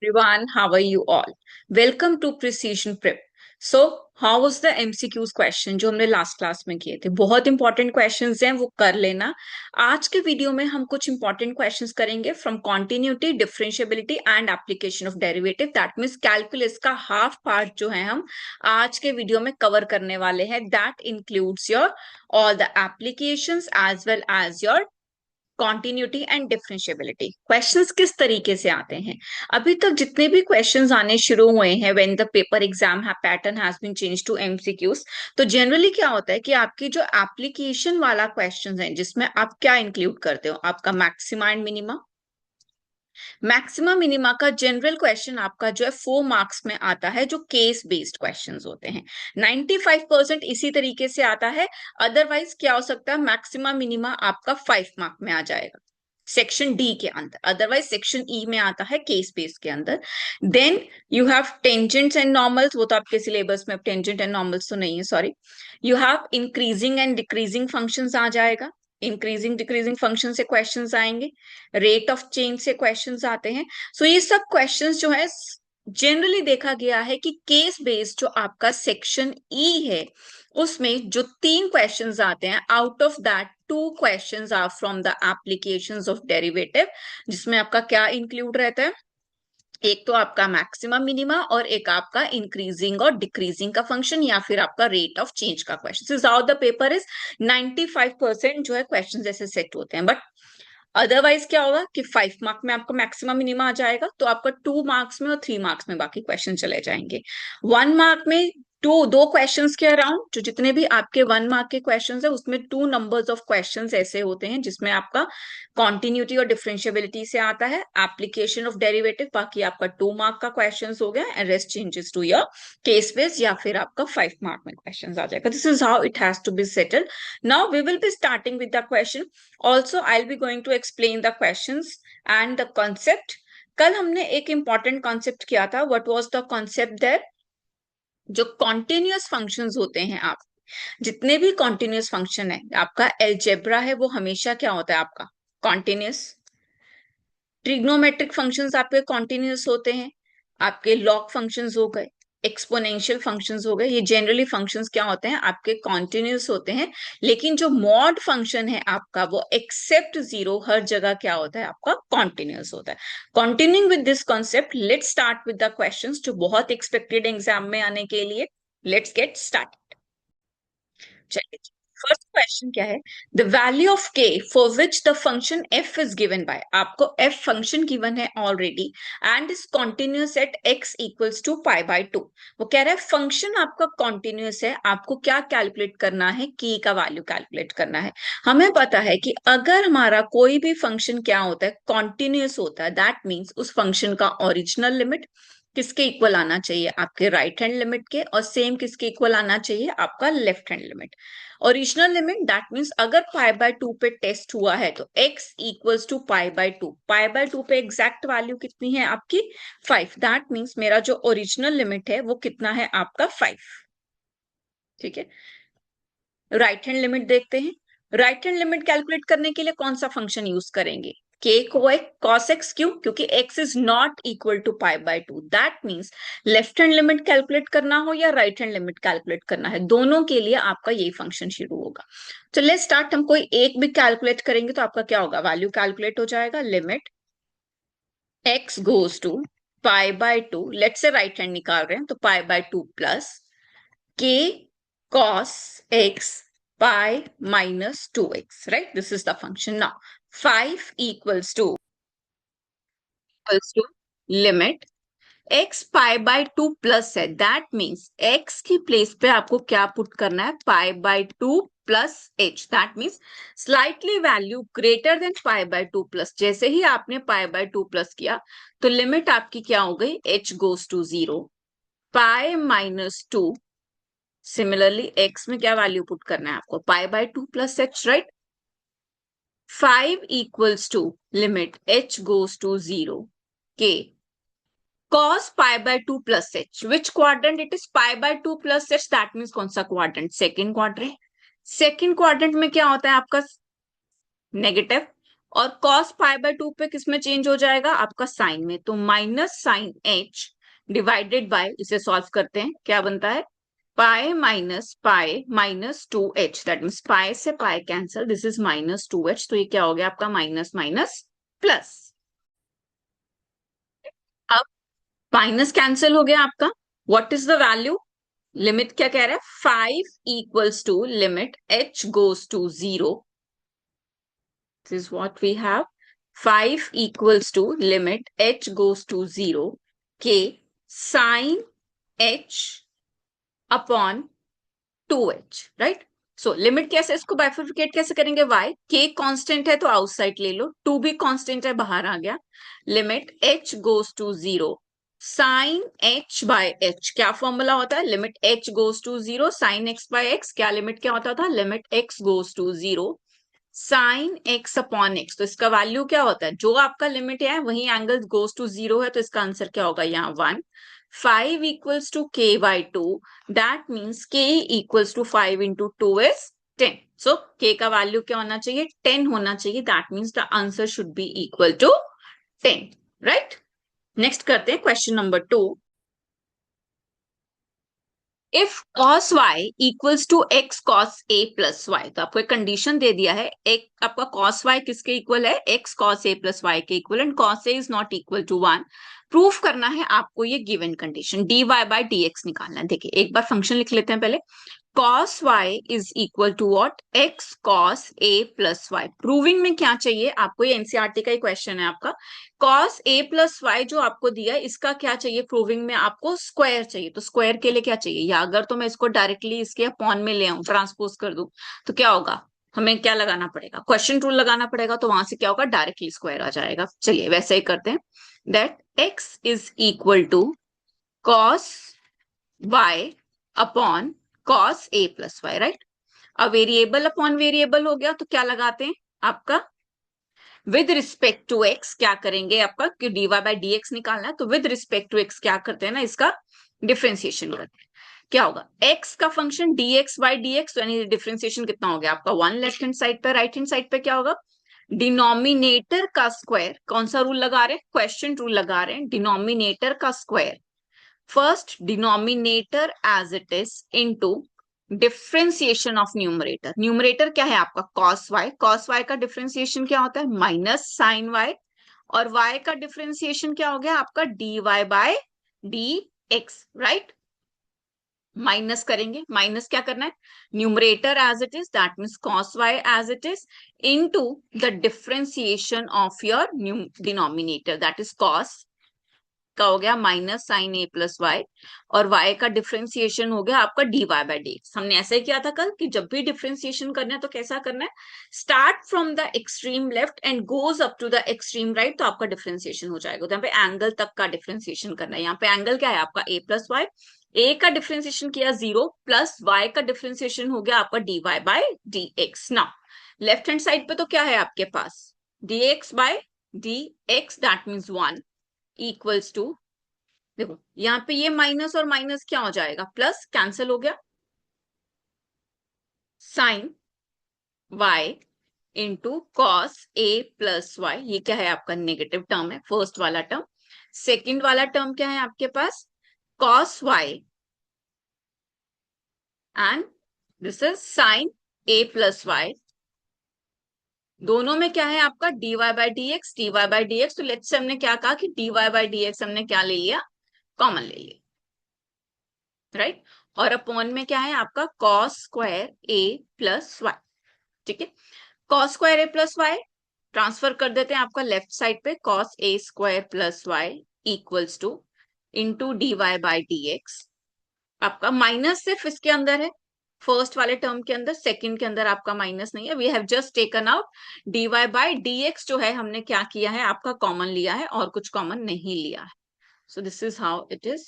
Everyone, how are you all? Welcome to Precision Prep. So, how was the MCQs question जो हमने last class में किए थे? बहुत इंपॉर्टेंट क्वेश्चंस हैं, वो कर लेना। आज के वीडियो में हम कुछ इंपॉर्टेंट क्वेश्चंस करेंगे from continuity, differentiability and application of derivative. That means calculus का हाफ पार्ट जो है हम आज के वीडियो में कवर करने वाले हैं। That includes your all the applications as well as your continuity and differentiability. Questions किस तरीके से आते हैं? अभी तक जितने भी क्वेश्चंस आने शुरू हुए हैं when the paper exam pattern has been change to MCQs, तो जनरली क्या होता है कि आपकी जो एप्लीकेशन वाला क्वेश्चंस है जिसमें आप क्या इंक्लूड करते हो, आपका maxima and minima. Maxima minima का जनरल क्वेश्चन आपका जो है 4 मार्क्स में आता है, जो केस बेस्ड क्वेश्चंस होते हैं। 95% इसी तरीके से आता है। अदरवाइज क्या हो सकता है, मैक्सिमा मिनिमा आपका 5 मार्क में आ जाएगा सेक्शन डी के अंदर, अदरवाइज सेक्शन ई में आता है केस बेस के अंदर। Then you have tangents and normals, वो तो आपके सिलेबस में टेंजेंट एंड नॉर्मल्स तो नहीं है, sorry. You have increasing and decreasing functions आ जाएगा, इंक्रीजिंग डिक्रीजिंग फंक्शन से क्वेश्चंस आएंगे, रेट ऑफ चेंज से क्वेश्चंस आते हैं। सो ये सब क्वेश्चंस जो है जनरली देखा गया है कि केस बेस्ड जो आपका सेक्शन ई है उसमें जो 3 क्वेश्चंस आते हैं, out of that 2 questions are from the applications of derivative, जिसमें आपका क्या इंक्लूड रहता है, एक तो आपका मैक्सिमम मिनिमा और एक आपका इंक्रीजिंग और डिक्रीजिंग का फंक्शन या फिर आपका रेट ऑफ चेंज का question. How the paper is 95% जो है क्वेश्चन ऐसे सेट होते हैं। बट अदरवाइज क्या होगा कि 5 मार्क में आपका मैक्सिमम मिनिमा आ जाएगा, तो आपका 2 मार्क्स में और 3 मार्क्स में बाकी क्वेश्चन चले जाएंगे। 1 मार्क में दो क्वेश्चंस के अराउंड, जो जितने भी आपके 1 मार्क के क्वेश्चंस है उसमें 2 नंबर्स ऑफ क्वेश्चंस ऐसे होते हैं जिसमें आपका कॉन्टिन्यूटी और डिफरेंशिएबिलिटी से आता है, एप्लीकेशन ऑफ डेरिवेटिव बाकी आपका 2 मार्क का क्वेश्चन हो गया, and rest changes to your case base या फिर आपका 5 मार्क में क्वेश्चन आ जाएगा। This is how it has to be settled. Now we will be starting with the question. Also, I'll be going to explain the questions and the concept. कल हमने एक important concept किया था। What was the concept there? जो continuous functions होते हैं, आप जितने भी कॉन्टिन्यूअस फंक्शन है, आपका एलजेब्रा है वो हमेशा क्या होता है, आपका कॉन्टिन्यूअस। ट्रिग्नोमेट्रिक फंक्शंस आपके कॉन्टिन्यूअस होते हैं, आपके लॉग फंक्शंस हो गए, एक्सपोनेंशियल फंक्शंस हो गए, ये जनरली फंक्शंस क्या होते हैं, आपके कॉन्टिन्यूअस होते हैं। लेकिन जो मॉड फंक्शन है आपका, वो एक्सेप्ट जीरो हर जगह क्या होता है, आपका कॉन्टिन्यूअस होता है। Continuing with this concept, let's start with the questions जो बहुत एक्सपेक्टेड एग्जाम में आने के लिए। Let's get start. चलिए, फर्स्ट क्वेश्चन क्या है, the value of k for which the function f is given by. आपको एफ फंक्शन गिवन है already and is continuous at x equals to pi by 2। वो कह रहा है फंक्शन आपका कॉन्टिन्यूअस है, आपको क्या कैलकुलेट करना है, के का वैल्यू कैलकुलेट करना है। हमें पता है कि अगर हमारा कोई भी फंक्शन क्या होता है, कॉन्टिन्यूअस होता है, दैट मीन्स उस फंक्शन का ओरिजिनल लिमिट किसके इक्वल आना चाहिए, आपके राइट हैंड लिमिट के, और सेम किसके इक्वल आना चाहिए, आपका left hand limit. Original limit that means अगर पाई बाय 2 पे टेस्ट हुआ है तो x equals to pi by 2, pi by 2 पे एग्जैक्ट वैल्यू कितनी है आपकी 5। दैट मीन्स मेरा जो ओरिजिनल लिमिट है वो कितना है, आपका 5। ठीक है, राइट हैंड लिमिट देखते हैं। राइट हैंड लिमिट कैलकुलेट करने के लिए कौन सा फंक्शन यूज करेंगे, के को cos x, क्यों, क्योंकि x is not equal to pi by 2। That means left hand limit calculate करना हो या राइट हैंड लिमिट कैलकुलेट करना है, दोनों के लिए आपका यही फंक्शन शुरू होगा। तो लेट्स स्टार्ट। हम कोई एक भी कैलकुलेट करेंगे तो आपका क्या होगा, वैल्यू कैलकुलेट हो जाएगा, limit x goes to pi by 2। Let's से राइट हैंड निकाल रहे हैं तो pi by 2 plus k cos x pi minus 2x, right? This is the function. Now 5 equals to limit x pi by 2 plus है, that means x की place पे आपको क्या पुट करना है, pi by 2 plus h। that means slightly value greater than pi by 2 plus, जैसे ही आपने pi by 2 plus किया तो लिमिट आपकी क्या हो गई, h goes to 0, pi minus 2। Similarly x में क्या वैल्यू पुट करना है आपको, pi by 2 plus h, right. 5 equals to limit h goes to 0 k cos pi by 2 plus h, which quadrant it is, pi by 2 plus h, that means कौन सा quadrant, second quadrant. Second quadrant में क्या होता है आपका negative, और cos π/2 पे किसमें चेंज हो जाएगा? आपका साइन में। तो minus sine h divided by, इसे सॉल्व करते हैं, क्या बनता है? Pi minus 2h, that means pi से pi cancel, this is minus 2h, तो ये क्या हो गया आपका? Minus minus plus. अब माइनस कैंसिल हो गया आपका। What is the value? Limit क्या कह रहा है? 5 equals to limit h goes to 0, this is what we have, 5 equals to limit h goes to 0 k sin h upon 2h, right? So limit कैसे, इसको बाइफरफिकेट कैसे करेंगे? y, k कांस्टेंट है तो आउटसाइड ले लो, 2 भी कांस्टेंट है, बाहर आ गया। Limit h goes to 0 sine h by h, क्या फॉर्मूला होता है? Limit h goes to 0 sine x by x, क्या लिमिट क्या होता था? Limit x goes to 0 sine x upon x। तो इसका वैल्यू क्या होता है? जो आपका लिमिट है वही एंगल गोज टू 0 है, तो इसका आंसर क्या होगा? यहाँ 1। 5 equals to k by 2, that means k equals to 5 into 2 is 10। So k का वैल्यू क्या होना चाहिए? 10 होना चाहिए, that means the answer should be equal to 10, right? Next करते हैं question number 2। If cos y equals to x cos a plus y, तो आपको एक कंडीशन दे दिया है, एक आपका cos y किसके इक्वल है? x cos a plus y के equal, and cos a is not equal to 1। Proof करना है आपको ये given condition, dy by dx निकालना है। देखिए एक बार फंक्शन लिख लेते हैं पहले। cos y is equal to what? x cos a plus y। Proving में क्या चाहिए आपको? ये एनसीईआरटी का ही क्वेश्चन है आपका। cos a प्लस y जो आपको दिया है, इसका क्या चाहिए? प्रूविंग में आपको स्क्वायर चाहिए। तो स्क्वायर के लिए क्या चाहिए? या अगर तो मैं इसको डायरेक्टली इसके अपॉन में ले आऊं, ट्रांसपोज कर दूं, तो क्या होगा? हमें क्या लगाना पड़ेगा? क्वेश्चन रूल लगाना पड़ेगा, तो वहां से क्या होगा? डायरेक्टली स्क्वायर आ जाएगा। चलिए वैसे ही करते हैं, that x is equal to cos y upon cos a plus y, right? अब वेरिएबल अपॉन वेरिएबल हो गया, तो क्या लगाते हैं आपका? विद रिस्पेक्ट टू एक्स क्या करेंगे आपका? कि dy बाई dx निकालना है, तो विद रिस्पेक्ट टू एक्स क्या करते हैं ना, इसका डिफ्रेंसिएशन करते हैं। क्या होगा? x का फंक्शन dx बाई dx, यानी डिफ्रेंसिएशन कितना हो गया आपका? 1 लेफ्ट हैंड साइड पे, राइट हैंड साइड पे क्या होगा? डिनोमिनेटर का स्क्वायर। कौन सा रूल लगा रहे हैं? क्वेश्चन रूल लगा रहे हैं। डिनोमिनेटर का square, first denominator as it is into differentiation of numerator. Numerator क्या है आपका? cos y। cos y का डिफ्रेंसिएशन क्या होता है? Minus sine y। और y का डिफ्रेंसिएशन क्या हो गया आपका? dy by dx, right? Minus करेंगे, माइनस क्या करना है? Numerator as it is, that means cos y as it is, into the differentiation of your denominator, that is cos का हो गया minus sign a plus Y, और y का differentiation हो गया आपका dy बाय dx। हमने ऐसे किया था कल कि जब भी डिफ्रेंसिएशन करना है तो कैसा करना है? Start from the extreme left and goes up to the extreme right, तो आपका डिफ्रेंसिएशन हो जाएगा। तो यहाँ पे एंगल तक का डिफ्रेंसिएशन करना है। यहाँ पे एंगल क्या है आपका? a plus Y. ए का डिफ्रेंसिएशन किया 0, प्लस y का डिफ्रेंसिएशन हो गया आपका dy by dx। Now left hand side पे तो क्या है आपके पास? dx by dx, that means 1 equals to, देखो यहाँ पे ये माइनस और माइनस क्या हो जाएगा? प्लस, कैंसिल हो गया। Sine y into cos a plus y, ये क्या है आपका? नेगेटिव टर्म है, फर्स्ट वाला टर्म। सेकंड वाला टर्म क्या है आपके पास? Cos y and this is sine a plus y. दोनों में क्या है आपका? dy by dx, dy by dx। तो लेट्स से हमने क्या कहा कि dy बाई dx हमने क्या ले लिया? कॉमन ले लिया, राइट? और अपॉन में क्या है आपका? Cos square a plus y, ठीक है? Cos square a plus y transfer कर देते हैं आपका लेफ्ट साइड पे, cos a square plus y equals to into d y by d x. आपका माइनस सिर्फ इसके अंदर है, फर्स्ट वाले टर्म के अंदर, सेकंड के अंदर आपका माइनस नहीं है। We have just taken out d y by d x, जो है हमने क्या किया है आपका? कॉमन लिया है, और कुछ कॉमन नहीं लिया है। So this is how it is.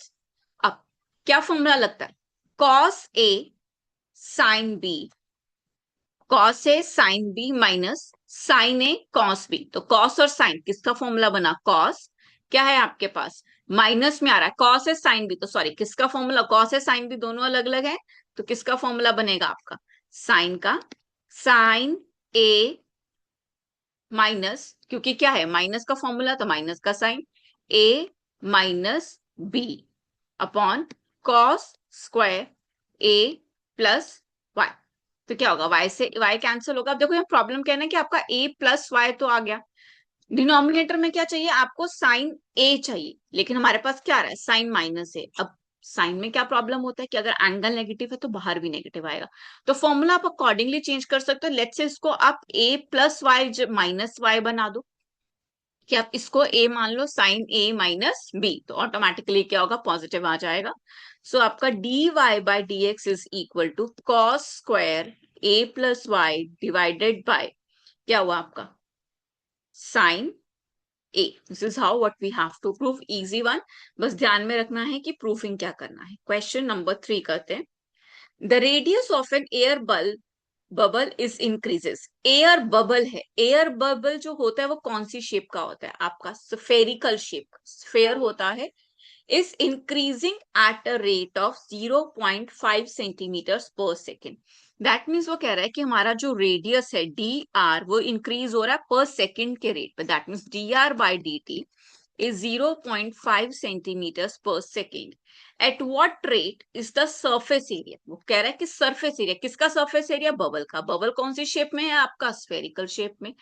अब क्या फॉर्मूला लगता है? Cos A sine B, cos A sine B minus sign A cos B. तो कॉस और साइन किसका फॉर्मूला बना? कॉस क्या है आपके पास? माइनस में आ रहा है, कॉस ए साइन बी, तो सॉरी किसका formula? Cos A sine B दोनों अलग अलग है, तो किसका फॉर्मूला बनेगा आपका? साइन का। साइन ए माइनस, क्योंकि क्या है माइनस का फॉर्मूला, तो माइनस का sine, a minus b upon cos square a plus y. तो क्या होगा, y से y कैंसिल होगा। अब देखो यहाँ प्रॉब्लम क्या है ना कि आपका a प्लस वाई तो आ गया, डिनोमिनेटर में क्या चाहिए आपको, साइन ए चाहिए, लेकिन हमारे पास क्या आ रहा है, साइन माइनस है। अब साइन में क्या प्रॉब्लम होता है कि अगर एंगल नेगेटिव है तो बाहर भी नेगेटिव आएगा, तो फॉर्मूला आप अकॉर्डिंगली चेंज कर सकते हो। लेट्स से इसको आप a plus y minus y बना दो, कि आप इसको a मान लो साइन a माइनस बी, तो ऑटोमेटिकली क्या होगा, पॉजिटिव आ जाएगा। सो आपका dy by d x is equal to cos square a plus y divided by क्या हुआ आपका, sine a. This is how what we have to prove, easy one. बस ध्यान में रखना है कि प्रूफिंग क्या करना है। क्वेश्चन नंबर 3 करते हैं। The radius of an air bubble is increases. Air bubble है, एयर बबल जो होता है वो कौन सी शेप का होता है आपका, स्फेरिकल शेप, स्फेयर होता है, is increasing at a rate of 0.5 centimetre पर सेकेंड। दैट मीन्स वो कह रहा है कि हमारा जो रेडियस है डी आर वो इंक्रीज हो रहा है पर सेकेंड के रेट पे। That means D r by d T is 0.5 centimeters per second. At what rate is the surface area? वो कह रहा है कि सरफेस एरिया, किसका सरफेस एरिया, बबल का। बबल कौन सी शेप में है आपका, स्फेरिकल शेप में।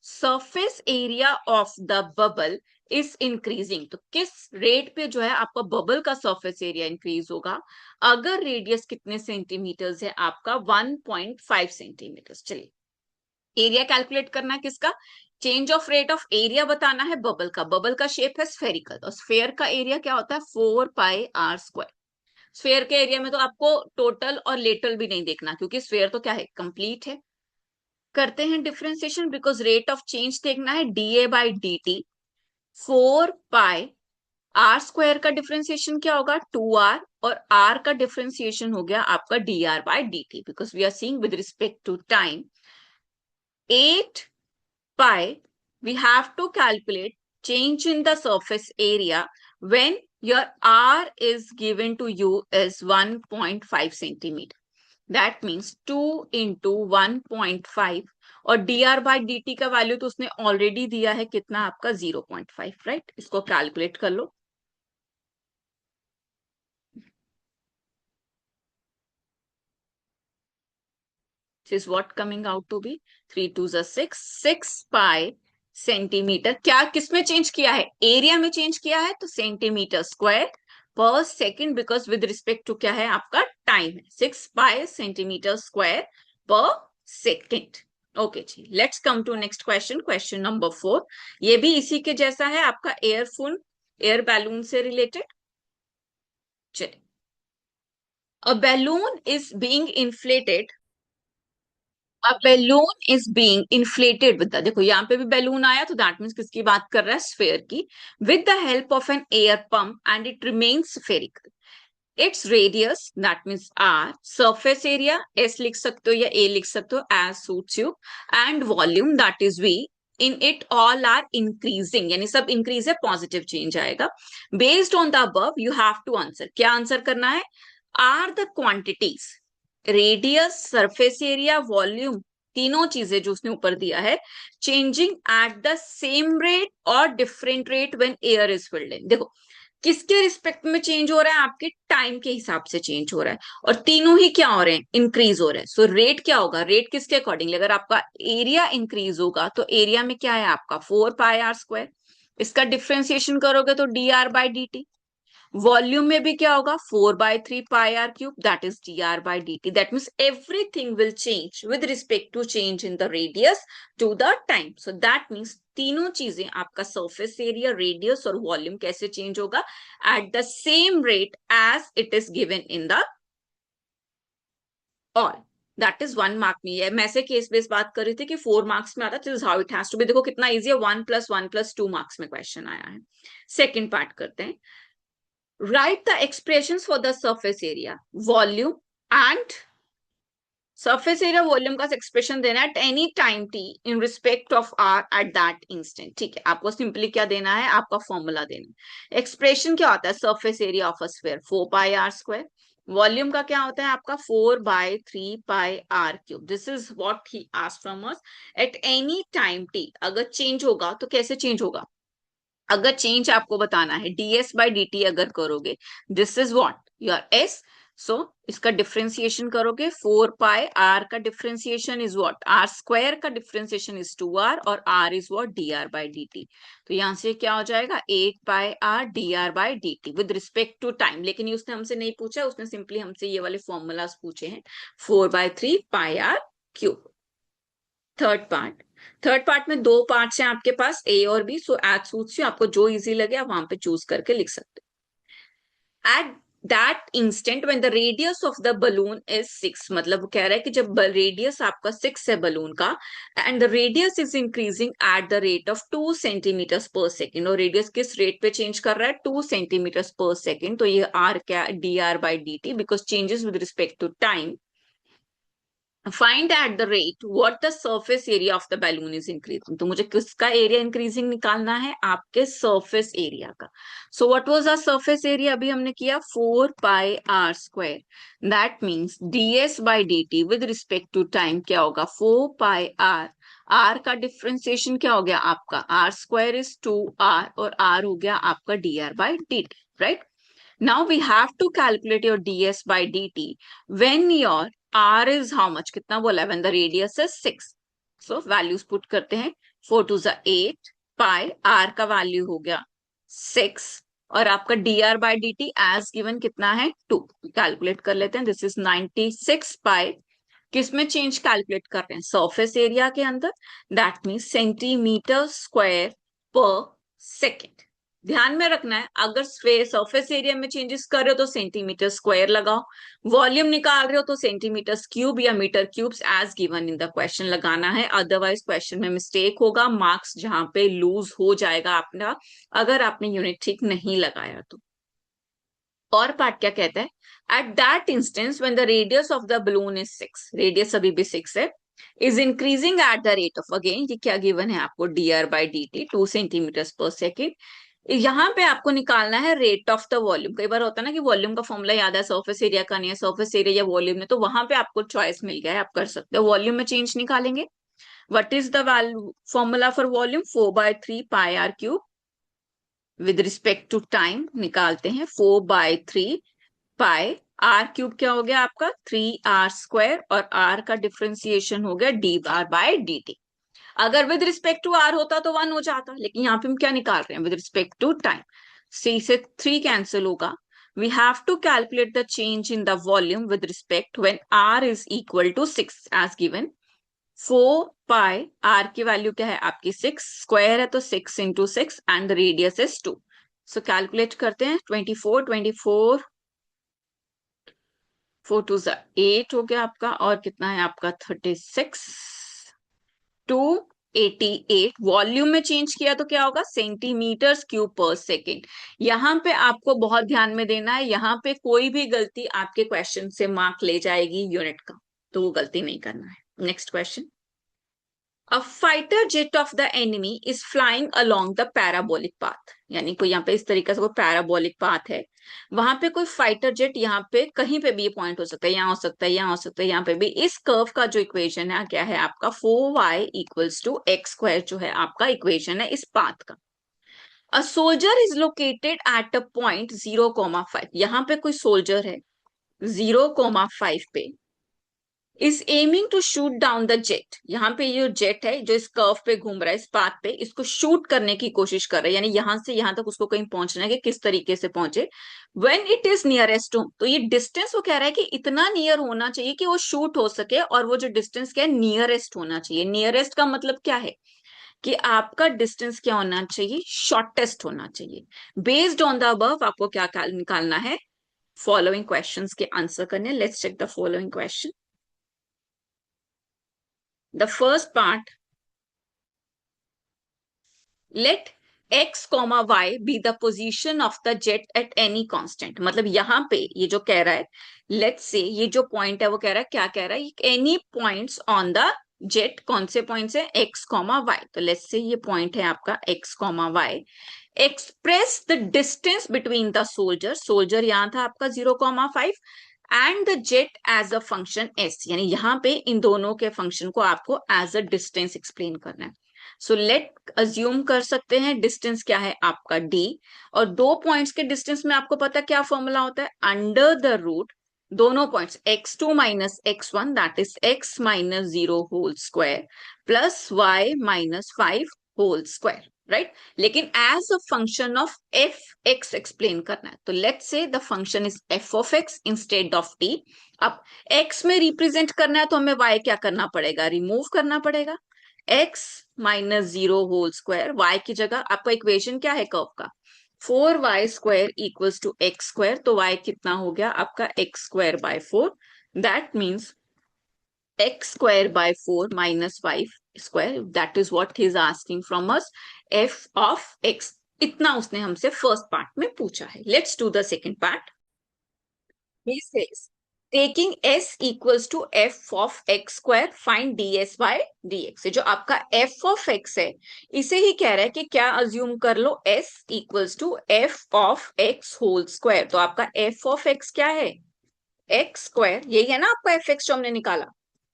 Surface area of the bubble is increasing, तो किस रेट पे जो है आपका बबल का सरफेस एरिया इंक्रीज होगा, अगर रेडियस कितने सेंटीमीटर्स है आपका, 1.5 सेंटीमीटर्स। चलिए एरिया कैलकुलेट करना है किसका, change of rate of area बताना है बबल का। बबल का शेप है स्फेरिकल, और स्फेयर का एरिया क्या होता है, 4πr²। स्फेयर के एरिया में तो आपको टोटल और लेटरल भी नहीं देखना, क्योंकि स्फेयर तो क्या है, कंप्लीट है। करते हैं differentiation, because rate of change देखना है, DA by d T. 4πr² का डिफरेंशिएशन क्या होगा, 2r, और r का डिफरेंशिएशन हो गया आपका dr by d t, because we are seeing with respect to time. 8π, we have to calculate change in the surface area when your r is given to you is 1.5 centimeter. That means 2 into 1.5, और dr by dt का value तो उसने already दिया है कितना आपका, 0.5, right. इसको calculate कर लो। This is what coming out to be, 3 2 6, 6π centimetre. क्या किसमें चेंज किया है, एरिया में चेंज किया है, तो centimetre square per second, because with respect to क्या है आपका, टाइम है, 6π centimetre square per second. Okay जी, let's come to next question, question number 4। ये भी इसी के जैसा है, आपका एयरफोन, एयर बैलून से रिलेटेड। चलिए, a balloon is being inflated, a balloon is being inflated with the, देखो यहाँ पे भी बैलून आया, तो दैट मीन्स किसकी बात कर रहा है, स्फेयर की, with the help of an air pump and it remains spherical. Its radius that means r, surface area s लिख सकते हो या ए लिख सकते हो, as suits you, and volume that is v, in it all are increasing, यानी सब increase है, पॉजिटिव चेंज आएगा। Based on the above you have to answer, क्या आंसर करना है, are the quantities, radius, surface area, volume, तीनों चीजें जो उसने ऊपर दिया है, changing at the same rate और different rate when air is filled in. देखो किसके रिस्पेक्ट में चेंज हो रहा है, आपके टाइम के हिसाब से चेंज हो रहा है, और तीनों ही क्या हो रहे हैं, इंक्रीज हो रहे हैं। सो रेट क्या होगा, रेट किसके अकॉर्डिंगली, अगर आपका एरिया इंक्रीज होगा तो एरिया में क्या है आपका, 4πr²। इसका डिफ्रेंसिएशन करोगे तो d r by d t. Volume में भी क्या होगा, 4/3πr³ that is dr by dt। That means everything will change with respect to change in the radius to the time. So that means तीनों चीजें, आपका surface area, radius और volume कैसे change होगा, at the same rate as it is given in the all. That is 1 mark में है। मैं से केस बेस बात कर रही थी कि 4 मार्क्स में आता है, how it has to be. देखो कितना इजी है, 1 + 1 + 2 मार्क्स में क्वेश्चन आया है। सेकेंड पार्ट करते हैं, write the expressions for the surface area, volume and surface area volume का एक्सप्रेशन देना है at any time t in respect of r at that instant। ठीक है, आपको सिंपली क्या देना है, आपका फॉर्मूला देना है। एक्सप्रेशन क्या होता है, surface area of a sphere 4πr², volume का क्या होता है आपका 4/3πr³। This is what he asked from us. At any time T अगर चेंज होगा तो कैसे चेंज होगा, अगर चेंज आपको बताना है ds/dt अगर करोगे, this is what your s। सो इसका डिफरेंशिएशन करोगे, 4πr का डिफरेंशिएशन इज व्हाट r² का डिफरेंशिएशन इज 2r और r इज व्हाट dr/dt। तो यहां से क्या हो जाएगा 8πr dr/dt with respect to time. लेकिन ये उसने हमसे नहीं पूछा, उसने सिंपली हमसे ये वाले फॉर्मूलाज पूछे हैं, 4/3πr³। थर्ड पार्ट में दो पार्ट्स हैं आपके पास ए और b, so as suits you, आपको जो इजी लगे आप वहां पे चूज करके लिख सकते हो। At that instant when the radius of the balloon is 6, मतलब वो कह रहा है कि जब रेडियस आपका 6 है बलून का, and the radius is increasing at the rate of 2 centimetres per second, और रेडियस किस रेट पे चेंज कर रहा है 2 सेंटीमीटर्स पर सेकेंड, तो ये आर क्या dr/dt because changes with respect to time. Find at the rate what the surface area of the balloon is increasing, तो मुझे किसका एरिया इंक्रीजिंग निकालना है, आपके सरफेस एरिया का। So what was our surface area, अभी हमने किया 4πr²। That means ds/dt with respect to time क्या होगा 4πr। r का डिफरेंशिएशन क्या हो गया आपका r² इज 2r और r हो गया आपका dr/dt, right. Now we have to calculate your ds/dt when your r is how much, कितना बोला है, when the radius is 6. So values put करते हैं, 4 to the 8 pi, r का वैल्यू हो गया 6 और आपका dr/dt as given कितना है 2। कैलकुलेट कर लेते हैं, दिस इज 96 pi। किस में चेंज कैलकुलेट कर रहे हैं, सरफेस एरिया के अंदर, that mean centimetre square per second. ध्यान में रखना है, अगर सरफेस एरिया में चेंजेस कर रहे हो तो सेंटीमीटर स्क्वायर लगाओ, वॉल्यूम निकाल रहे हो तो सेंटीमीटर क्यूब या metre cubes as given in the question लगाना है, अदरवाइज क्वेश्चन में मिस्टेक होगा, मार्क्स जहां पे लूज हो जाएगा आपका अगर आपने यूनिट ठीक नहीं लगाया तो। और पार्ट क्या कहता है, at that instance when the radius of the balloon is 6, radius अभी भी 6 है, is increasing at the rate of, again ये क्या गिवन है आपको dr/dt 2 सेंटीमीटर पर सेकेंड। यहाँ पे आपको निकालना है रेट ऑफ द वॉल्यूम। कई बार होता है ना कि वॉल्यूम का फॉर्मूला याद है, सरफेस एरिया का नहीं है, सरफेस एरिया या वॉल्यूम है, तो वहां पे आपको चॉइस मिल गया है, आप कर सकते हो। वॉल्यूम में चेंज निकालेंगे, what is the value formula for volume 4/3πr³ with respect to time निकालते हैं, 4/3πr³ क्या हो गया आपका 3r² और r का डिफरेंशिएशन हो गया dr/dt। अगर विद रिस्पेक्ट टू आर होता तो 1 हो जाता, लेकिन यहाँ पे हम क्या निकाल रहे हैं with respect to time. C से 3 कैंसिल होगा, we have to calculate the change in the volume with respect when r is equal to 6 as given. 4π r की वैल्यू क्या है आपकी 6, स्क्वायर है तो 6 into 6 and the radius is 2। So calculate करते हैं, 24 4 टू 8 हो गया आपका, और कितना है आपका 36 टू 88। वॉल्यूम में चेंज किया तो क्या होगा सेंटीमीटर क्यूब पर सेकेंड। यहाँ पे आपको बहुत ध्यान में देना है, यहाँ पे कोई भी गलती आपके क्वेश्चन से मार्क ले जाएगी यूनिट का, तो वो गलती नहीं करना है। Next question, a fighter jet of the enemy is flying along the parabolic path, यानी कोई यहाँ पे इस तरीके से कोई पैराबोलिक पाथ है, वहां पे कोई फाइटर जेट, यहाँ पे कहीं पे भी ये पॉइंट हो सकता है, यहाँ हो सकता है, यहाँ हो सकता है, यहाँ पे भी। इस कर्व का जो इक्वेशन है क्या है आपका 4y इक्वल्स टू x² जो है आपका इक्वेशन है इस पाथ का। A soldier is located at a point 0,5, यहाँ पे कोई सोल्जर है 0,5 पे, is aiming to shoot down the jet, यहाँ पे ये जेट है जो इस कर्व पे घूम रहा है इस पाथ पे, इसको शूट करने की कोशिश कर रहा है, यानी यहां से यहां तक उसको कहीं पहुंचना है कि किस तरीके से पहुंचे। When it is nearest home, तो ये डिस्टेंस वो कह रहा है कि इतना नियर होना चाहिए कि वो शूट हो सके, और वो जो डिस्टेंस क्या है नियरेस्ट होना चाहिए। नियरेस्ट का मतलब क्या है कि आपका डिस्टेंस क्या होना चाहिए, शॉर्टेस्ट होना चाहिए। बेस्ड ऑन द अबव आपको क्या निकालना है, फॉलोइंग क्वेश्चंस के आंसर करने। Let's check the following question. The first part, let x, y be the position of the jet at any constant। मतलब यहाँ पे ये जो कह रहा है, let's say ये जो पॉइंट है वो कह रहा है, क्या कह रहा है, any points on the jet, कौन से पॉइंट्स है x, y। तो let's say ये पॉइंट है आपका x, y। Express the distance between the soldier, soldier यहाँ था आपका 0,5, and the jet as a function S, यानी यहाँ पे इन दोनों के फंक्शन को आपको एज अ डिस्टेंस एक्सप्लेन करना है। सो लेट अज्यूम कर सकते हैं डिस्टेंस क्या है आपका डी, और दो पॉइंट्स के डिस्टेंस में आपको पता क्या फॉर्मूला होता है, अंडर द रूट दोनों पॉइंट्स x2 माइनस x1 that is x minus 0 whole square plus y minus 5 whole square, right. लेकिन as a function of f x explain करना है, तो let's say the function is f of x instead of t. अब x में represent करना है तो हमें वाई क्या करना पड़ेगा, रिमूव करना पड़ेगा। X minus 0 whole square, y की जगह आपका इक्वेशन क्या है कर्व का, 4y² equals to x square, तो y कितना हो गया आपका x² by 4, that means x² by 4 minus 5 square, that is what he is asking from us, f of x। इतना उसने हमसे फर्स्ट पार्ट में पूछा है। Let's do the second part. he says taking s equals to f of x square find ds by dx। जो आपका f of x है इसे ही कह रहा है कि क्या अज्यूम कर लो s equals to f of x whole square, तो आपका f of x क्या है, एक्स स्क्वायर, यही है ना आपका एफ एक्स जो हमने निकाला,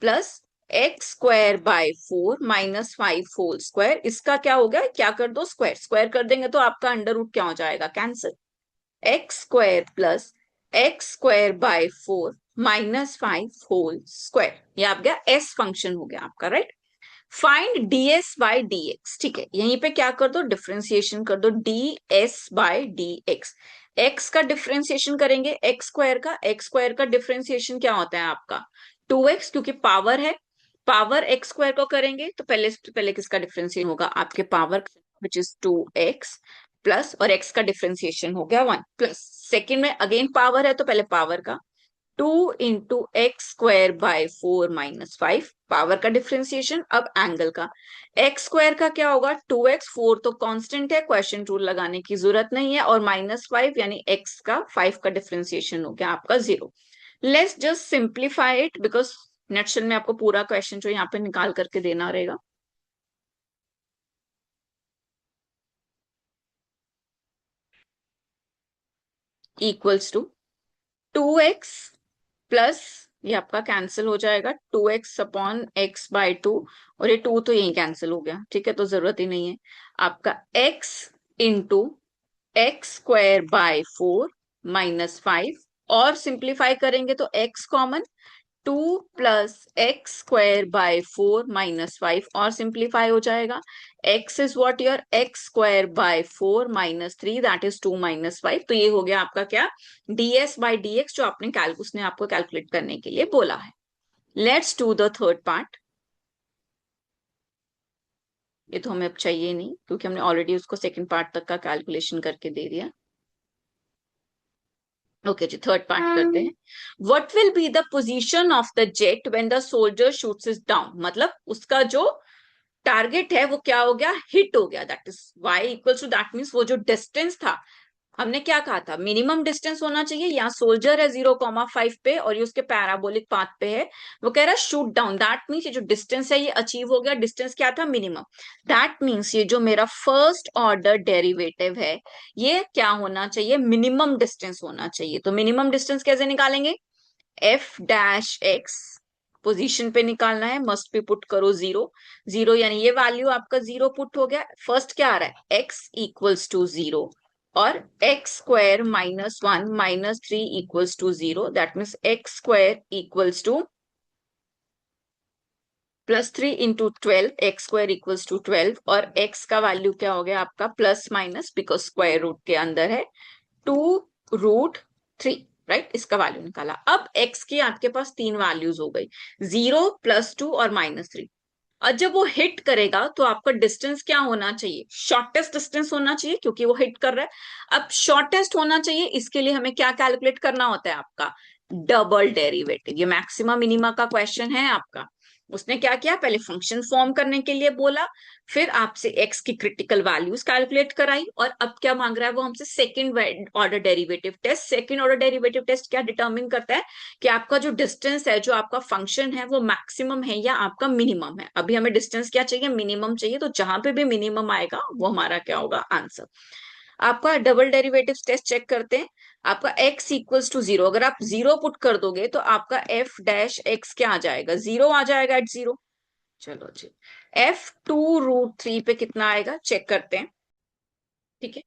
plus x² by 4 minus 5 whole square, इसका क्या हो गया, क्या कर दो स्क्वायर, स्क्वायर कर देंगे तो आपका अंडर रूट क्या हो जाएगा, cancel, x² plus x² by 4 minus 5 whole square, ये आप गया एस फंक्शन हो गया आपका, right. Find ds by dx, ठीक है, यहीं पे क्या कर दो, डिफ्रेंसिएशन कर दो, ds बाई dx। x का डिफ्रेंसिएशन करेंगे x स्क्वायर का डिफ्रेंसिएशन क्या होता है आपका 2x, क्योंकि पावर है, पावर x स्क्वायर को करेंगे तो पहले किसका डिफ्रेंसिएशन होगा, आपके power which is 2x plus, और x का डिफ्रेंसिएशन हो गया 1 प्लस, सेकेंड में अगेन पावर है तो पहले पावर का 2 into x² by 4 minus 5, power का डिफ्रेंसिएशन। अब एंगल का x² का क्या होगा 2x, 4 तो कांस्टेंट है, क्वेश्चन रूल लगाने की जरूरत नहीं है, और माइनस 5 यानी x का 5 का डिफ्रेंसिएशन हो गया आपका 0। Let's just simplify it because nutshell में आपको पूरा क्वेश्चन जो यहाँ पे निकाल करके देना रहेगा। इक्वल्स टू 2x प्लस, ये आपका कैंसिल हो जाएगा 2x/x/2, और ये 2 तो यही कैंसिल हो गया, ठीक है, तो जरूरत ही नहीं है आपका x into x² by 4 minus 5, और सिंप्लीफाई करेंगे तो x common, 2 plus x² by 4 minus 5, और सिंप्लीफाई हो जाएगा, x is what your x² by 4 minus 3 that is 2 minus 5, तो ये हो गया आपका क्या ds बाई dx जो आपने उसने आपको कैलकुलेट करने के लिए बोला है। Let's do the third part. ये तो हमें अब चाहिए नहीं क्योंकि हमने ऑलरेडी उसको सेकंड पार्ट तक का कैलकुलेशन करके दे दिया। ओके जी, थर्ड पार्ट करते हैं। What will be the position of the jet when the soldier shoots it down, मतलब उसका जो टारगेट है वो क्या हो गया, हिट हो गया, that is y equals to, that means वो जो डिस्टेंस था, हमने क्या कहा था, मिनिमम डिस्टेंस होना चाहिए, यहाँ सोल्जर है 0,5 पे और ये उसके पैराबोलिक पाथ पे है, वो कह रहा है शूट डाउन, दैट मीन्स ये जो डिस्टेंस है ये अचीव हो गया, डिस्टेंस क्या था, मिनिमम, दैट मीन्स ये जो मेरा फर्स्ट ऑर्डर डेरिवेटिव है ये क्या होना चाहिए, मिनिमम डिस्टेंस होना चाहिए। तो मिनिमम डिस्टेंस कैसे निकालेंगे, f-x पोजीशन पे निकालना है, मस्ट भी पुट करो 0, 0 यानी ये वैल्यू आपका 0 पुट हो गया, फर्स्ट क्या आ रहा है x इक्वल्स टू 0, और x² minus 1 minus 3 equals to 0, that means x² equals to plus 3 into 12, x² equals to 12, और x का वैल्यू क्या हो गया आपका plus minus because square root के अंदर है 2√3, राइट, इसका वैल्यू निकाला। अब x की आपके पास तीन वैल्यूज हो गई, 0 प्लस 2 और माइनस 3, और जब वो हिट करेगा तो आपका डिस्टेंस क्या होना चाहिए, शॉर्टेस्ट डिस्टेंस होना चाहिए क्योंकि वो हिट कर रहा है। अब शॉर्टेस्ट होना चाहिए, इसके लिए हमें क्या कैलकुलेट करना होता है, आपका डबल डेरिवेटिव, ये मैक्सिमा मिनिमा का क्वेश्चन है आपका। उसने क्या किया, पहले फंक्शन फॉर्म करने के लिए बोला, फिर आपसे x की क्रिटिकल वैल्यूज कैलकुलेट कराई, और अब क्या मांग रहा है वो हमसे second order derivative test. Second order derivative test क्या डिटरमिन करता है कि आपका जो डिस्टेंस है, जो आपका फंक्शन है वो मैक्सिमम है या आपका मिनिमम है। अभी हमें डिस्टेंस क्या चाहिए, मिनिमम चाहिए, तो जहां पे भी मिनिमम आएगा वो हमारा क्या होगा, आंसर। आपका डबल डेरिवेटिव टेस्ट चेक करते हैं। आपका x इक्वल्स टू 0, अगर आप 0 पुट कर दोगे तो आपका f डैश x क्या आ जाएगा, 0 आ जाएगा एट 0। चलो जी, f2√3 पे कितना आएगा चेक करते हैं। ठीक है,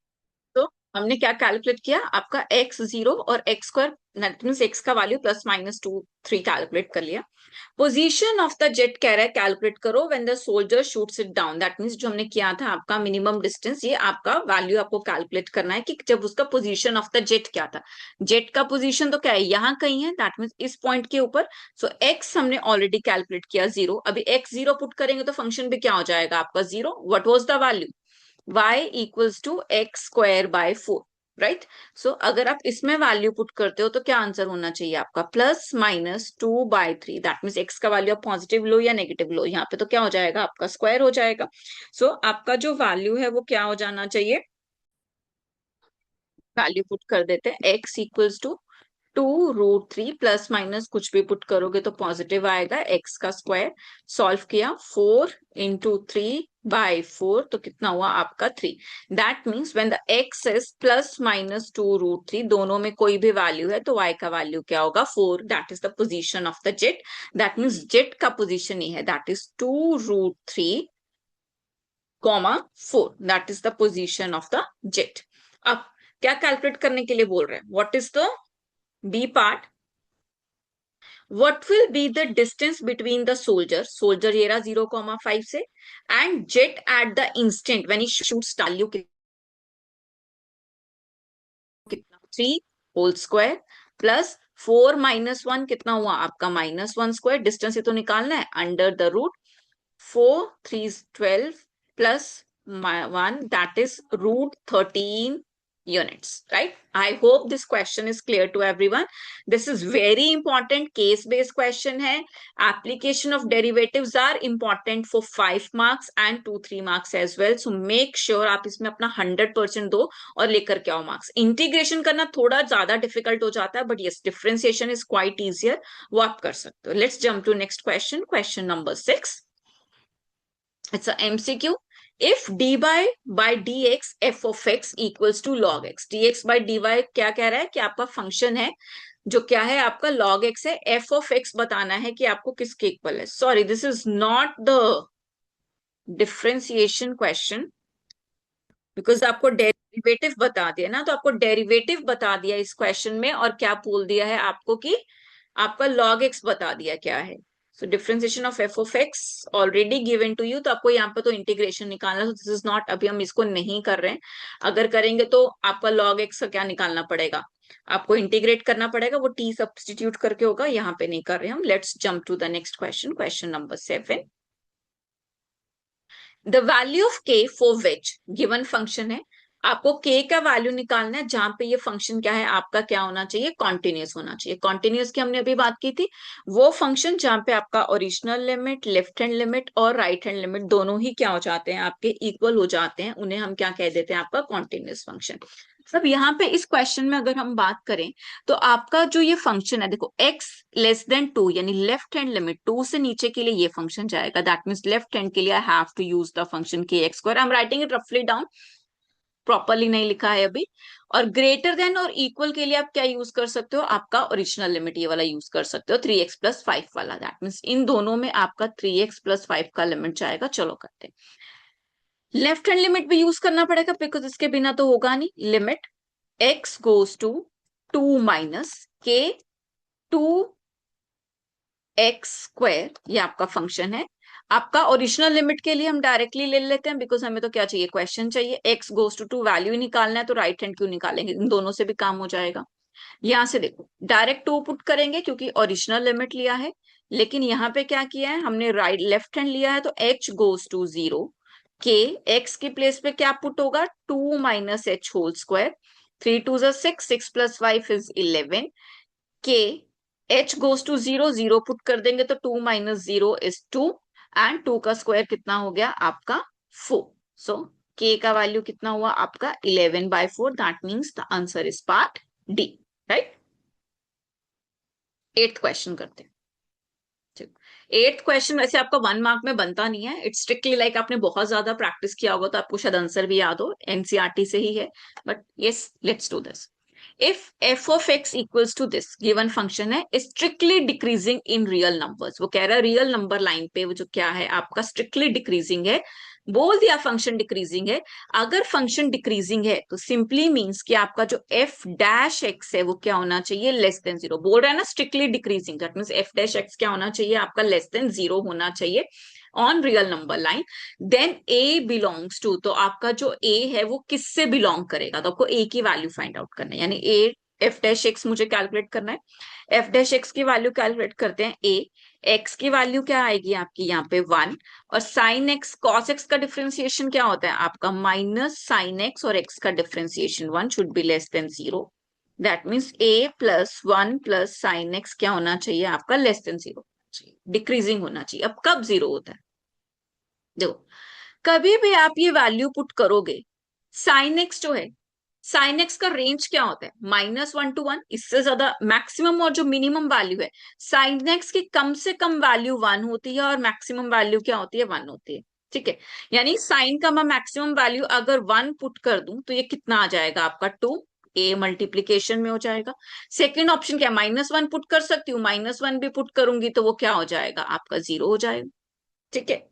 तो हमने क्या कैलकुलेट किया, आपका x0 और x² दैट मींस x का वैल्यू +-2 3 कैलकुलेट कर लिया। पोजीशन ऑफ द जेट कह रहा है कैलकुलेट करो when the soldier shoots it down, that means जो हमने किया था आपका मिनिमम डिस्टेंस, ये आपका वैल्यू आपको कैलकुलेट करना है कि जब उसका पोजीशन ऑफ द जेट क्या था। जेट का पोजीशन तो क्या है, यहाँ कहीं है, दैट मींस इस पॉइंट के ऊपर। सो एक्स हमने ऑलरेडी कैलकुलेट किया 0, अभी x0 पुट करेंगे तो फंक्शन भी क्या हो जाएगा आपका 0। What was the value, y equals to x² by 4, right. So अगर आप इसमें वैल्यू पुट करते हो तो क्या आंसर होना चाहिए आपका, +-2/3, दैट मीन्स x का वैल्यू आप पॉजिटिव लो या नेगेटिव लो, यहाँ पे तो क्या हो जाएगा आपका स्क्वायर हो जाएगा। सो आपका जो वैल्यू है वो क्या हो जाना चाहिए, वैल्यू पुट कर देते हैं x equals to 2√3, plus minus कुछ भी पुट करोगे तो पॉजिटिव आएगा, x का स्क्वायर। सॉल्व किया, 4 × 3/4 तो कितना हुआ आपका 3। That means when the x is +-2√3, दोनों में कोई भी वैल्यू है तो y का वैल्यू क्या होगा 4, that is the position of the jet. That means jet का पोजीशन ये है, that is 2√3, 4, that is the position of the jet. अब क्या कैलकुलेट करने के लिए बोल रहे हैं, what is the B part, what will be the distance between the soldier ये रहा 0,5 से, and jet at the instant when he shoots value कितना 3 होल स्क्वायर प्लस 4 - 1 कितना हुआ आपका -1², डिस्टेंस ये तो निकालना है, under the root 4 3 12 plus 1, that is √13 units, right? I hope this question is clear to everyone. This is very important case based question hai. Application of derivatives are important for 5 marks and 2-3 marks as well, so make sure आप इसमें अपना 100% दो और लेकर के आओ marks. Integration करना थोड़ा ज्यादा डिफिकल्ट हो जाता है, but yes differentiation is quite easier, वो आप कर सकते हो। Let's jump to next question, question number 6। It's a MCQ. If dy by dx f of x equals to log x, dx by dy क्या कह रहा है कि आपका फंक्शन है जो क्या है आपका log x है, f of x बताना है कि आपको किसके इक्वल है। Sorry, this is not the differentiation question, because आपको डेरिवेटिव बता दिया ना, तो आपको डेरिवेटिव बता दिया इस क्वेश्चन में, और क्या बोल दिया है आपको कि आपका log x बता दिया क्या है। So differentiation of f of x already given to you, तो आपको यहाँ पे तो इंटीग्रेशन निकालना, तो दिस इज नॉट, अभी हम इसको नहीं कर रहे हैं। अगर करेंगे तो आपका log x का क्या निकालना पड़ेगा, आपको इंटीग्रेट करना पड़ेगा, वो t सब्स्टिट्यूट करके होगा, यहाँ पे नहीं कर रहे हम। Let's jump to the next question, question number 7। The value of k for which given function है, आपको k का वैल्यू निकालना है जहां पे ये फंक्शन क्या है आपका, क्या होना चाहिए, कॉन्टिन्यूस होना चाहिए। कॉन्टिन्यूस की हमने अभी बात की थी, वो फंक्शन जहां पे आपका original limit, left hand limit और राइट हैंड लिमिट दोनों ही क्या हो जाते हैं आपके इक्वल हो जाते हैं, उन्हें हम क्या कह देते हैं आपका कॉन्टिन्यूस फंक्शन। सब यहाँ पे इस क्वेश्चन में अगर हम बात करें तो आपका जो ये फंक्शन है, देखो x <2 यानी लेफ्ट हैंड लिमिट 2 से नीचे के लिए ये फंक्शन जाएगा, दैट मींस लेफ्ट हैंड के लिए I have to use the function kx²। I am writing it रफली डाउन, प्रॉपरली नहीं लिखा है अभी। और ग्रेटर देन और इक्वल के लिए आप क्या यूज कर सकते हो, आपका ओरिजिनल लिमिट ये वाला यूज कर सकते हो, 3x + 5 वाला, दैट मींस इन दोनों में आपका 3x + 5 का लिमिट जाएगा। चलो करते हैं, लेफ्ट हैंड लिमिट भी यूज करना पड़ेगा बिकॉज इसके बिना तो होगा नहीं। Limit x goes to 2 - k 2x², ये आपका फंक्शन है। आपका ओरिजिनल लिमिट के लिए हम डायरेक्टली ले लेते हैं, बिकॉज हमें तो क्या चाहिए, क्वेश्चन चाहिए। x goes to 2 वैल्यू निकालना है, तो राइट हैंड क्यों निकालेंगे, इन दोनों से भी काम हो जाएगा। यहां से देखो डायरेक्ट 2 पुट करेंगे क्योंकि ओरिजिनल लिमिट लिया है, लेकिन यहाँ पे क्या किया है हमने, राइट लेफ्ट हैंड लिया है, तो h goes to 0, k x की प्लेस पे क्या पुट होगा, 2 - h whole square, 3 2 6, 6 + 5 is 11, k h goes to 0, 0 put कर देंगे तो 2 - 0 is 2, एंड 2 का स्क्वायर कितना हो गया आपका 4। सो k का वैल्यू कितना हुआ आपका 11/4, that means the answer is part D, right. 8th question करते हैं। 8th क्वेश्चन वैसे आपका 1 मार्क में बनता नहीं है, इट्स स्ट्रिक्टली लाइक आपने बहुत ज्यादा प्रैक्टिस किया होगा तो आपको शायद आंसर भी याद हो, एनसीईआरटी से ही है, but yes let's do this. If f of x equals to this given function है strictly decreasing in real numbers, वो कह रहा है रियल नंबर लाइन पे वो जो क्या है आपका स्ट्रिक्टली डिक्रीजिंग है, बोल दिया फंक्शन डिक्रीजिंग है। अगर फंक्शन डिक्रीजिंग है तो सिंपली मींस कि आपका जो एफ डैश एक्स है वो क्या होना चाहिए, लेस देन जीरो। बोल रहा है ना strictly decreasing, that means f dash x क्या होना चाहिए आपका, लेस देन जीरो होना चाहिए on real number line. Then a belongs to, तो आपका जो ए है वो किससे बिलोंग करेगा, तो आपको ए की वैल्यू फाइंड आउट करना है, यानी ए एफ डैश एक्स मुझे कैलकुलेट करना है। एफ डैश एक्स की वैल्यू कैलकुलेट करते हैं, ए एक्स की वैल्यू क्या आएगी आपकी यहाँ पे 1, और साइन एक्स कॉस एक्स का डिफरेंशिएशन क्या होता है आपका माइनस साइन एक्स, और एक्स का differentiation 1 should be less than 0। That means A plus 1 plus sine x क्या होना चाहिए आपका, लेस देन 0, डिक्रीजिंग होना चाहिए। अब कब जीरो होता है, देखो कभी भी आप ये वैल्यू पुट करोगे, साइन एक्स जो है, साइन एक्स का रेंज क्या होता है -1 to 1, इससे ज्यादा मैक्सिमम और जो मिनिमम वैल्यू है, साइन एक्स की कम से कम वैल्यू 1 होती है और मैक्सिमम वैल्यू क्या होती है 1 होती है, ठीक है। यानी साइन का मैं मैक्सिमम वैल्यू अगर 1 पुट कर दूं तो ये कितना आ जाएगा आपका 2, ए मल्टीप्लीकेशन में हो जाएगा। सेकेंड ऑप्शन क्या, -1 पुट कर सकती हूँ, -1 भी पुट करूंगी तो वो क्या हो जाएगा आपका 0 हो जाएगा, ठीक है।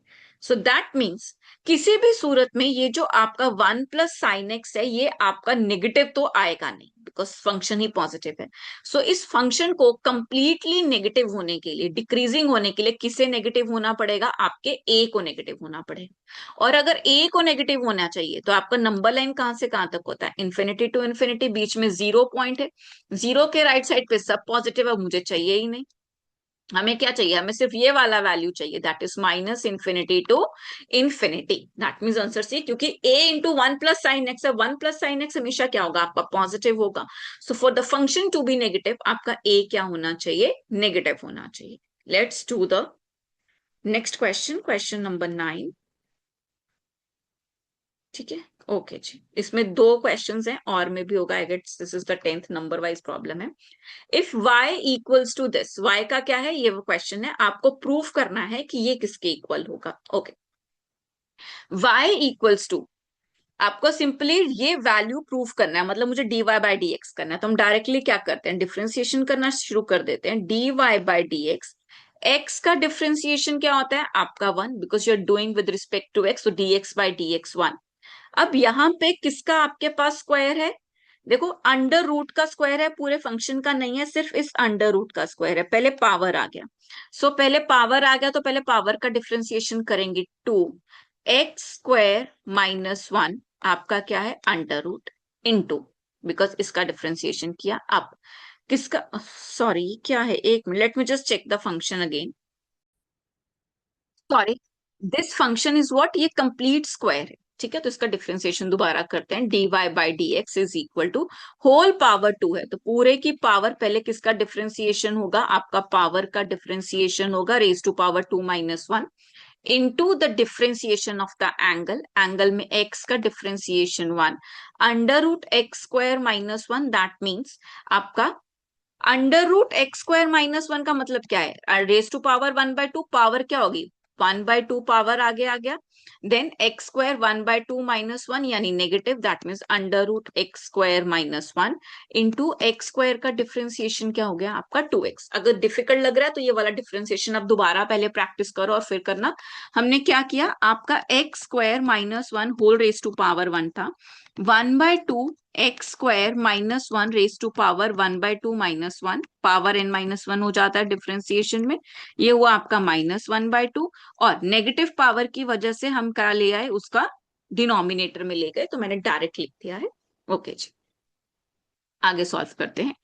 सो दैट मीन्स किसी भी सूरत में ये जो आपका 1 प्लस साइन एक्स है ये आपका नेगेटिव तो आएगा नहीं, बिकॉज फंक्शन ही पॉजिटिव है। सो इस फंक्शन को कंप्लीटली नेगेटिव होने के लिए, डिक्रीजिंग होने के लिए किसे नेगेटिव होना पड़ेगा, आपके ए को नेगेटिव होना पड़ेगा। और अगर ए को नेगेटिव होना चाहिए तो आपका नंबर लाइन कहां से कहां तक होता है, इन्फिनिटी टू इन्फिनिटी, बीच में 0 पॉइंट है, 0 के राइट साइड पे सब पॉजिटिव है, मुझे चाहिए ही नहीं। हमें क्या चाहिए, हमें सिर्फ ये वाला वैल्यू चाहिए, that is minus infinity to infinity. That means answer C, क्योंकि a into 1 plus sine x है, 1 प्लस साइन एक्स हमेशा क्या होगा आपका पॉजिटिव होगा। So for the function to be negative आपका a क्या होना चाहिए, नेगेटिव होना चाहिए। Let's do the next question, question number 9, ठीक है। ओके जी, इसमें दो क्वेश्चंस हैं और में भी होगा, I guess this is the 10th number wise problem है। If y equals to this, y का क्या है ये वो क्वेश्चन है, आपको प्रूफ करना है कि ये किसके इक्वल होगा। ओके, y इक्वल्स टू, आपको सिंपली ये वैल्यू प्रूफ करना है, मतलब मुझे dy बाई डी एक्स करना है, तो हम डायरेक्टली क्या करते हैं, डिफ्रेंसिएशन करना शुरू कर देते हैं। dy by d x, x का डिफ्रेंसिएशन क्या होता है आपका 1, because you are doing with respect to x, तो dx बाई डी एक्स 1। अब यहाँ पे किसका आपके पास स्क्वायर है, देखो अंडर रूट का स्क्वायर है, पूरे फंक्शन का नहीं है, सिर्फ इस अंडर रूट का स्क्वायर है। पहले पावर आ गया, सो पहले पावर आ गया तो पहले पावर का डिफरेंशिएशन करेंगे, 2x² माइनस 1 आपका क्या है अंडर रूट इंटू, बिकॉज इसका डिफरेंशिएशन किया। अब किसका, सॉरी क्या है, एक मिनट, let me just check the function again, sorry, this function is what, ये कंप्लीट स्क्वायर है, ठीक है। तो इसका डिफरेंशिएशन दोबारा करते हैं, dy by d x is equal to whole power 2 है, तो पूरे की पावर, पहले किसका डिफरेंशिएशन होगा आपका, पावर का डिफरेंशिएशन होगा raise to power 2 minus 1 into the differentiation of the angle, angle में x का differentiation 1 under root x² minus 1, that means आपका अंडर रूट x² माइनस 1 का मतलब क्या है, रेज टू पावर 1/2, पावर क्या होगी 1/2, पावर आगे आ गया, देन x² 1/2 माइनस 1 यानी negative, that means under root x² minus 1 into x² का डिफरेंशिएशन क्या हो गया आपका 2x। अगर डिफिकल्ट लग रहा है तो ये वाला डिफरेंशिएशन अब दोबारा पहले प्रैक्टिस करो और फिर करना। हमने क्या किया, आपका x² minus 1 whole raise to power 1 था, 1/2 x² minus 1 raise to power 1/2 minus 1, power n minus 1 हो जाता है डिफरेंशिएशन में, ये हुआ आपका -1/2, और नेगेटिव पावर की वजह से हम क्या ले आए, उसका डिनोमिनेटर में ले गए, तो मैंने डायरेक्ट लिख दिया है। ओके जी, आगे सॉल्व करते हैं।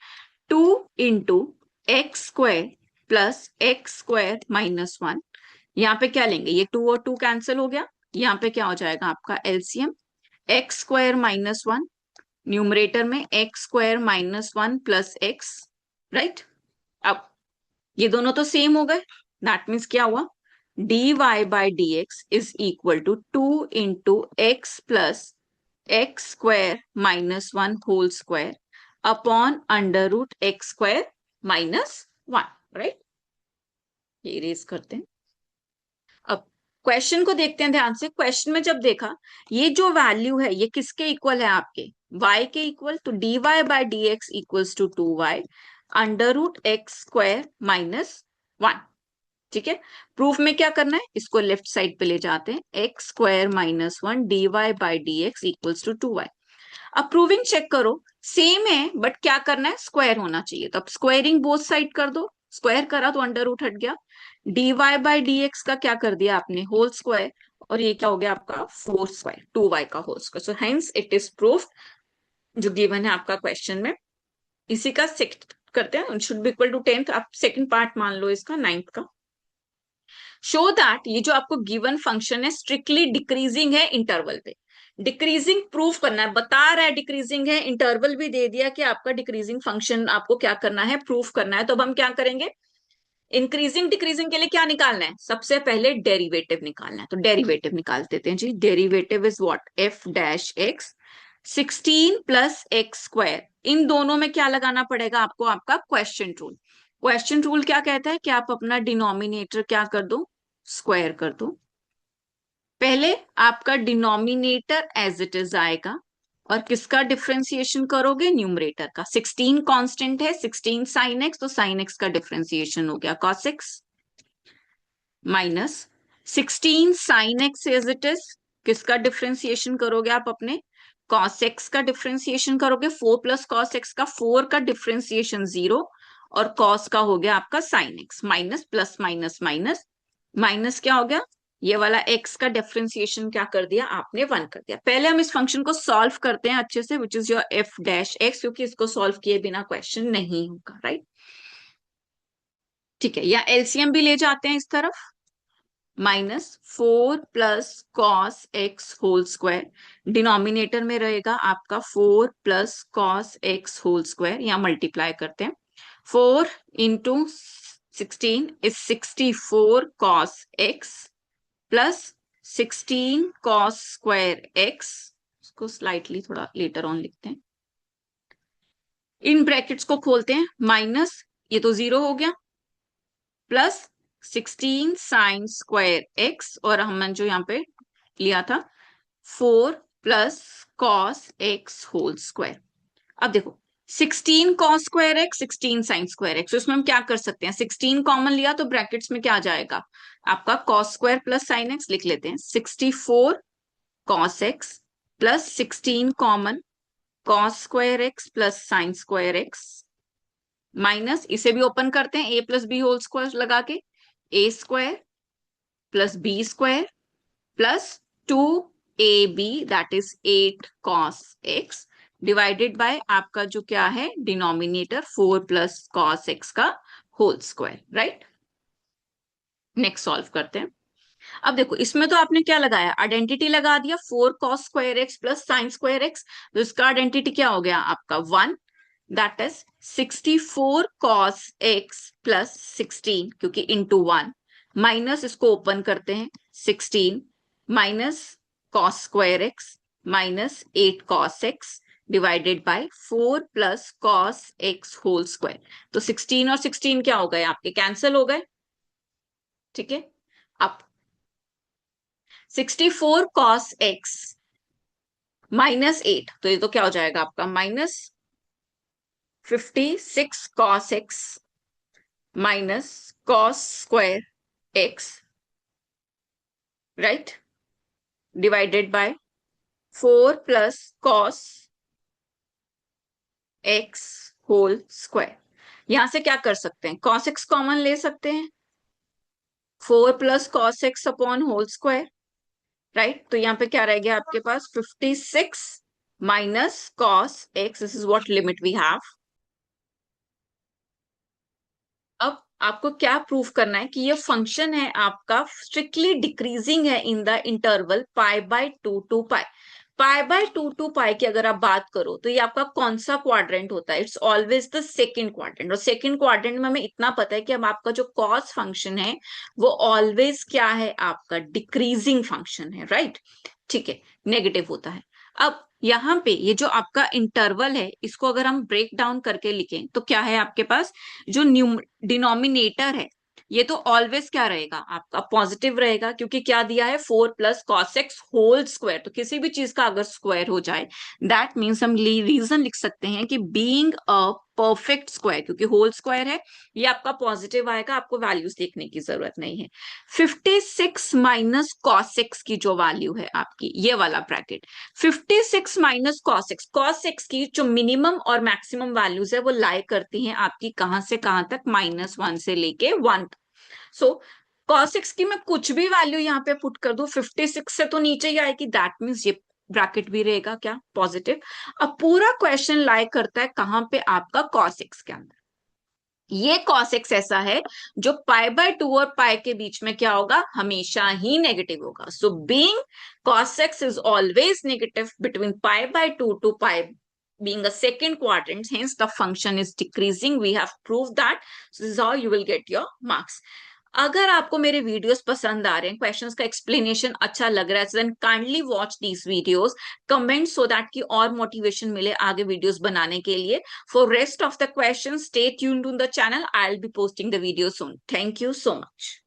2 into x² plus x² minus 1, यहाँ पे क्या लेंगे, ये 2 और 2 कैंसिल हो गया, यहाँ पे क्या हो जाएगा आपका एलसीएम, x² माइनस 1, न्यूमरेटर में x² minus 1 plus x, right. अब ये दोनों तो सेम हो गए, दैट मीन्स क्या हुआ, dy by d x is equal to 2 into x plus x² minus 1 whole square upon under root x² minus 1, right. ये इरेज करते हैं। अब क्वेश्चन को देखते हैं ध्यान से। क्वेश्चन में जब देखा, ये जो वैल्यू है ये किसके इक्वल है आपके, y के इक्वल, तो dy by d x equals to 2y under root x square minus 1। ठीक है, प्रूफ में क्या करना है, इसको लेफ्ट साइड पे ले जाते हैं, x square minus 1 dy by d x equals to 2y। अब प्रूविंग चेक करो, सेम है बट क्या करना है, स्क्वायर होना चाहिए, तो अब स्क्वायरिंग बोथ साइड कर दो। स्क्वायर करा तो अंडर रूट हट गया, dy बाय डी एक्स का क्या कर दिया आपने, होल स्क्वायर, और ये क्या हो गया आपका 4 स्क्वायर, 2y का whole square. So hence it is proof, जो गिवन है आपका क्वेश्चन में। इसी का सेकंड करते हैं, should be equal to 10th। आप सेकंड पार्ट मान लो इसका, 9th का। शो दैट ये जो आपको गिवन फंक्शन है स्ट्रिक्टली डिक्रीजिंग है इंटरवल पे। डिक्रीजिंग प्रूफ करना है, बता रहा है डिक्रीजिंग है, इंटरवल भी दे दिया कि आपका डिक्रीजिंग फंक्शन आपको क्या करना है, प्रूफ करना है। तो अब हम क्या करेंगे, इंक्रीजिंग डिक्रीजिंग के लिए क्या निकालना है, सबसे पहले डेरिवेटिव निकालना है। तो डेरिवेटिव निकाल देते हैं जी। Derivative is what, f dash x 16 plus x square. इन दोनों में क्या लगाना पड़ेगा आपको, आपका क्वेश्चन रूल। क्वेश्चन रूल क्या कहता है कि आप अपना डिनोमिनेटर क्या कर दो, स्क्वायर कर दो। पहले आपका डिनोमिनेटर एज इट इज आएगा, और किसका डिफरेंशिएशन करोगे, न्यूमरेटर का। 16 कांस्टेंट है, 16 साइन एक्स, तो साइन एक्स का डिफरेंशिएशन हो गया cos x, minus 16 sine x as it is, किसका डिफरेंशिएशन करोगे आप अपने, कॉस एक्स का डिफरेंशिएशन करोगे। 4 प्लस कॉस एक्स का 4 का डिफरेंशिएशन 0, और कॉस का हो गया आपका sine x, minus plus minus minus minus क्या हो गया, ये वाला x का डिफरेंशिएशन क्या कर दिया आपने, 1 कर दिया। पहले हम इस फंक्शन को सॉल्व करते हैं अच्छे से, which is your F dash x, क्योंकि इसको सॉल्व किए बिना क्वेश्चन नहीं होगा, राइट। ठीक है, या एलसीएम भी ले जाते हैं इस तरफ, minus 4 plus cos x whole square, denominator में रहेगा आपका 4 plus cos x whole square, या मल्टीप्लाई करते हैं, 4 into 16 is 64 cos x plus 16 cos square x. इसको स्लाइटली थोड़ा लेटर ऑन लिखते हैं, इन ब्रैकेट्स को खोलते हैं, माइनस ये तो 0 हो गया, प्लस 16 साइन स्क्वायर एक्स, और हमने जो यहाँ पे लिया था 4 plus cos x whole square. अब देखो 16 cos square x, 16 sine square x, तो इसमें हम क्या कर सकते हैं, 16 कॉमन लिया तो ब्रैकेट्स में क्या आ जाएगा आपका cos square plus sine x, लिख लेते हैं 64 cos x plus 16 common cos square x plus sine square x, minus इसे भी ओपन करते हैं, a plus b whole square लगा के, a square plus b square plus 2ab that is 8 cos x divided by आपका जो क्या है डिनोमिनेटर 4 प्लस कॉस एक्स का whole square, right. Next solve करते हैं। अब देखो इसमें तो आपने क्या लगाया, आइडेंटिटी लगा दिया, 4 cos square x plus sine square x, तो इसका आइडेंटिटी क्या हो गया आपका 1, that is 64 cos x plus 16, क्योंकि इंटू 1, माइनस इसको ओपन करते हैं 16 minus cos square x minus 8 cos x divided by 4 plus cos x whole square. तो 16 और 16 क्या हो गए आपके, कैंसिल हो गए। ठीक है, अब 64 कॉस एक्स माइनस 8, तो ये तो क्या हो जाएगा आपका minus 56 cos x minus cos square x, right, divided by 4 plus cos x whole square. यहां से क्या कर सकते हैं, कॉस एक्स कॉमन ले सकते हैं, 4 plus cos x upon whole square, right. तो यहाँ पे क्या रह गया आपके पास 56 minus cos x, this is what limit we have. अब आपको क्या प्रूफ करना है कि ये फंक्शन है आपका स्ट्रिक्टली डिक्रीजिंग है in the interval pi by 2 to pi. Pi by 2 to pi की अगर आप बात करो तो ये आपका कौन सा क्वाड्रेंट होता है, it's always the second quadrant. और सेकंड क्वाड्रेंट में हमें इतना पता है कि अब आपका जो कॉस फंक्शन है वो ऑलवेज क्या है, आपका डिक्रीजिंग फंक्शन है, राइट। ठीक है, नेगेटिव होता है। अब यहाँ पे ये जो आपका इंटरवल है इसको अगर हम ब्रेक डाउन करके लिखें तो क्या है आपके पास, जो डिनोमिनेटर है ये तो ऑलवेज क्या रहेगा, आपका पॉजिटिव रहेगा, क्योंकि क्या दिया है 4 plus cos x whole square. तो किसी भी चीज का अगर स्क्वायर हो जाए दैट मीन्स हम रीजन लिख सकते हैं कि बीइंग अ परफेक्ट स्क्वायर, क्योंकि होल स्क्वायर है, ये आपका पॉजिटिव आएगा, आपको वैल्यूज देखने की जरूरत नहीं है। 56 माइनस कॉस एक्स की जो वैल्यू है आपकी, ये वाला ब्रैकेट, 56 माइनस कॉस एक्स की जो मिनिमम और मैक्सिमम वैल्यूज है वो लाई करती हैं आपकी कहां से कहां तक, -1 से लेके 1 तक। सो कॉस एक्स की मैं कुछ भी वैल्यू यहाँ पे पुट कर दूं 56 से तो नीचे ही आएगी, दैट मीन्स ये ब्रैकेट भी रहेगा क्या, पॉजिटिव। अब पूरा क्वेश्चन लाई करता है कहां पे, आपका कॉस एक्स के अंदर। ये cos x ऐसा है जो π/2 और पाई के बीच में क्या होगा, हमेशा ही नेगेटिव होगा। So being cos x is always negative between π/2 to pi being a second quadrant, hence the function is decreasing. We have proved that. So this is how you will get your marks. अगर आपको मेरे videos पसंद आ रहे हैं, questions का explanation अच्छा लग रहा है, then kindly watch these videos, comment so that की और मोटिवेशन मिले आगे वीडियोस बनाने के लिए। For rest of the questions, stay tuned to the channel. I'll be posting the video soon. Thank you so much.